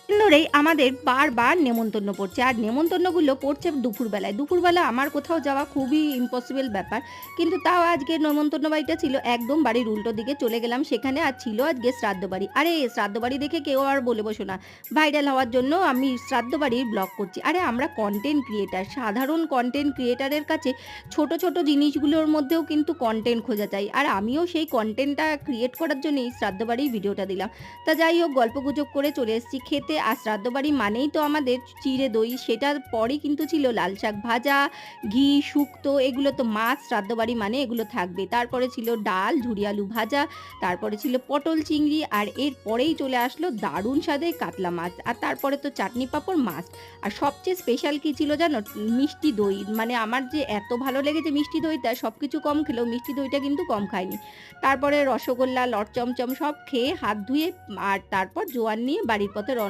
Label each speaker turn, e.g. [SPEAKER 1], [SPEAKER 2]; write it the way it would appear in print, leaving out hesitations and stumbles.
[SPEAKER 1] ধরেই আমাদের বারবার নেমন্তন্ন পড়ছে। আর নেমন্তন্নগুলো পড়ছে দুপুরবেলায়। দুপুরবেলা আমার কোথাও যাওয়া খুবই ইম্পসিবল ব্যাপার। কিন্তু তাও আজকে নেমন্তন্ন বাড়িটা ছিল একদম বাড়ির উল্টো দিকে। চলে গেলাম সেখানে, আর ছিল আজকে শ্রাদ্ধ বাড়ি। আরে শ্রাদ্ধ বাড়ি দেখে কেউ আর বলে বসো না, ভাইরাল হওয়ার জন্য আমি শ্রাদ্ধ বাড়ির ব্লগ করছি। আরে আমরা কনটেন্ট ক্রিয়েটার, সাধারণ কনটেন্ট ক্রিয়েটারের কাছে ছোট, ছোট জিনিসগুলোর মধ্যেও কিন্তু কনটেন্ট খোঁজা চাই। আর আমিও সেই কনটেন্টটা ক্রিয়েট করার জন্যই শ্রাদ্ধ বাড়ির ভিডিওটা দিলাম। তা যাই হোক, গল্পগুজব করে চলে এসেছি খেতে। আর শ্রাদ্ধ বাড়ি মানেই তো আমাদের চিঁড়ে দই, সেটার পরই কিন্তু ছিল লাল শাক ভাজা, ঘি, শুক্তো, এগুলো তো মাছ, শ্রাদ্ধ বাড়ি মানে এগুলো থাকবে। তারপরে ছিল ডাল, ঝুরি আলু ভাজা, তারপরে ছিল পটল চিংড়ি, আর এর পরেই চলে আসলো দারুণ স্বাদের কাতলা মাছ, আর তারপরে তো চাটনি পাঁপড় মাছ। আর সবচেয়ে স্পেশাল কী ছিল জানো? মিষ্টি দই। মানে আমার যে এত ভালো লেগেছে মিষ্টি দইটা, সব কিছু কম খেলেও মিষ্টি দইটা কিন্তু কম খায়নি। তারপরে রসগোল্লা, লটচমচম সব খেয়ে হাত ধুয়ে আর তারপর জোয়ান নিয়ে বাড়ির পথে রওনা